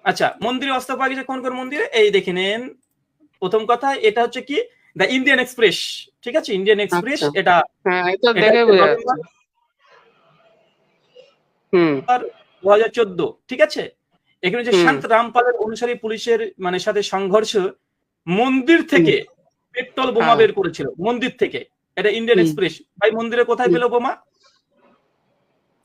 আচ্ছা, মন্দিরে অস্ত্র পাওয়া গেছে কোন কোন মন্দিরে, এই দেখে নেন। প্রথম কথা, এটা হচ্ছে কি দ্য ইন্ডিয়ান এক্সপ্রেস, ঠিক আছে, ইন্ডিয়ান এক্সপ্রেস। আচ্ছা, এটা হ্যাঁ এটা এটা দেখে বোঝা যাচ্ছে। নভেম্বর হুম 2014, ঠিক আছে। এখানে যে হুম শান্ত রামপালের অনুসারী পুলিশের মানে সাথে সংঘর্ষ, মন্দির হুম থেকে পেট্রোল বোমা হ্যাঁ বের করেছিল, মন্দির থেকে। এটা ইন্ডিয়ান হুম এক্সপ্রেস। ভাই মন্দিরে কোথায় হুম পেল বোমা?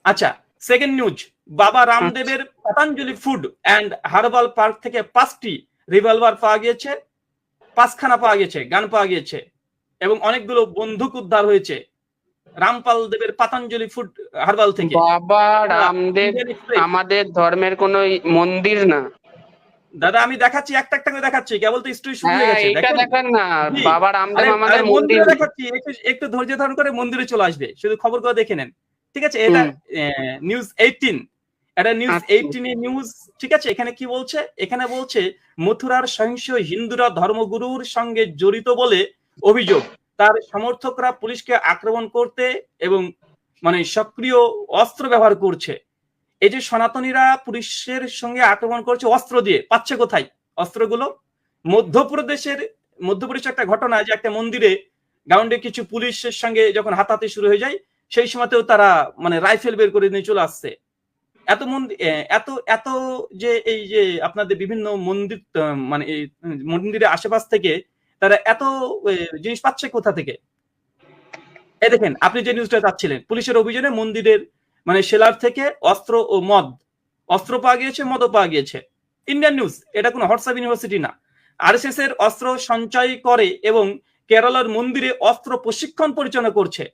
আচ্ছা, সেকেন্ড নিউজ, বাবা আচ্ছা রামদেবের Patanjali food and herbal park থেকে 5টি রিভলভার পাওয়া গিয়েছে, 5খানা পাওয়া গেছে, গান পাওয়া গিয়েছে, এবং অনেকগুলো বন্দুক উদ্ধার হয়েছে রামপাল দেবের পতঞ্জলি ফুড হার্বাল থেকে। বাবা রামদেব ইন্ডিয়ান এক্সপ্রেস। আমাদের ধর্মেমের কোনো মন্দির না। দাদা আমি দেখাচ্ছি, একটা একটা করে দেখাচ্ছি, কেবল তো স্টোরি শুরু হয়ে হ্যাঁ গেছে, এইটা দেখেন। দেখেন না, জি, বাবা আরে রামদেব আরে আমাদের মন্দির মন্দিরে না। দেখাচ্ছি, একটু একটু ধৈর্য ধারণ করে মন্দিরে চলে আসবে, শুধু খবর করে দেখে নেন, ঠিক আছে। এটা হুম নিউজ 18, এটা নিউজ আচ্ছা 18 এর নিউজ, ঠিক আছে। এখানে কি বলছে? এখানে বলছে মথুরার সহিংস হিন্দুরা ধর্মগুরুর সঙ্গে জড়িত বলে অভিযোগ, তার সমর্থকরা পুলিশকে আক্রমণ করতে এবং মানে সক্রিয় অস্ত্র ব্যবহার করছে। এই যে সনাতনীরা পুলিশের সঙ্গে আক্রমণ করছে অস্ত্র দিয়ে, পাচ্ছে কোথায় অস্ত্রগুলো? মধ্যপ্রদেশের একটা ঘটনা, যে একটা মন্দিরে গ্রাউন্ডে কিছু পুলিশের সঙ্গে যখন হাতাহাতি শুরু হয়ে যায়, সেই সময়তেও তারা মানে রাইফেল বের করে নিয়ে চলে আসছে। এত মন্দির, এত এত যে এই যে আপনাদের বিভিন্ন মন্দির, মানে এই মন্দিরের আশেপাশ থেকে তারা এত জিনিস পাচ্ছে কোথা থেকে? এই দেখেন, আপনি যে নিউজটা চাচ্ছিলেন, পুলিশের অভিযানে মন্দিরের মানে সেলার থেকে অস্ত্র ও মদ, অস্ত্র পাওয়া গিয়েছে, মদও পাওয়া গিয়েছে। ইন্ডিয়ান নিউজ, এটা কোনো হোয়াটসঅ্যাপ ইউনিভার্সিটি না। আরএসএস এর অস্ত্র সঞ্চয় করে এবং কেরালার মন্দিরে অস্ত্র প্রশিক্ষণ পরিচালনা করছে।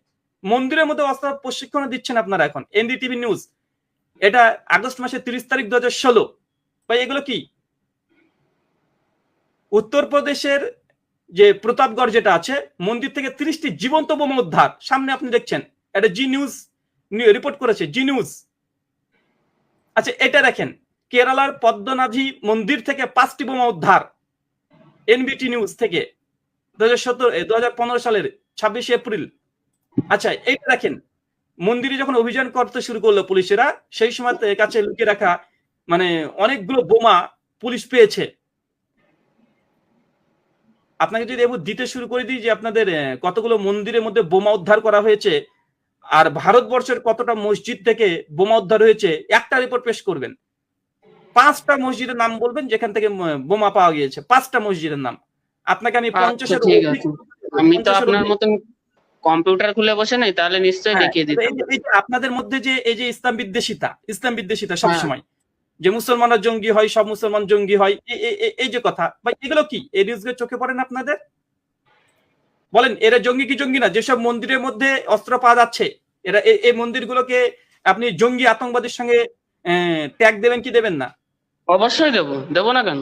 মন্দিরের মধ্যে অস্ত্র প্রশিক্ষণ দিচ্ছেন আপনারা এখন। এনডিটিভি নিউজ, এটা আগস্ট মাসের 30 তারিখ 2016। ভাই এগুলো কি? উত্তরপ্রদেশের যে প্রতাপগড় যেটা আছে, মন্দির থেকে 30টি জীবন্ত বোমা উদ্ধার, সামনে আপনি দেখছেন। এটা জি নিউজ রিপোর্ট করেছে, জি নিউজ। আচ্ছা এটা দেখেন, কেরালার পদ্মনাভি মন্দির থেকে 5টি বোমা উদ্ধার, এনবিটি নিউজ থেকে 2015 সালের 26 এপ্রিল। আচ্ছা এইটা দেখেন, মন্দিরে যখন অভিযান করতে শুরু করলো পুলিশেরা, সেই সময় কাছে লুকিয়ে রাখা মানে অনেকগুলো বোমা পুলিশ পেয়েছে। আপনাকে যদি এবার দিতে শুরু করে দিই যে আপনাদের কতগুলো মন্দিরের মধ্যে বোমা উদ্ধার করা হয়েছে, আর ভারতবর্ষের কতটা মসজিদ থেকে বোমা উদ্ধার হয়েছে, একটা রিপোর্ট পেশ করবেন। 5টা মসজিদের নাম বলবেন যেখান থেকে বোমা পাওয়া গিয়েছে, 5টা মসজিদের নাম। আপনাকে আমি আচ্ছা 50-এর ঠিক অধিক, আছে, আমি তো 50-এর আপনার অধিক। মতন কম্পিউটার খুলে বসে নাই, তাহলে নিশ্চয়ই হ্যাঁ, দেখিয়ে দিতাম। এই যে আপনাদের মধ্যে যে এই যে ইসলাম বিদ্বেষিতা হ্যাঁ সবসময়, যে মুসলমানরা জঙ্গি হয়, সব মুসলমান জঙ্গি হয়, এই যে কথা ভাই, এগুলো কি এই নিউজগুলো চোখে পড়ে না আপনাদের? বলেন এরা জঙ্গি কি জঙ্গি না? যেসব মন্দিরের মধ্যে অস্ত্র পাওয়া যাচ্ছে, এরা এই মন্দিরগুলোকে আপনি জঙ্গি আতঙ্কবাদের সঙ্গে ট্যাগ দেবেন কি দেবেন না? অবশ্যই দেবো, দেবো না কেন।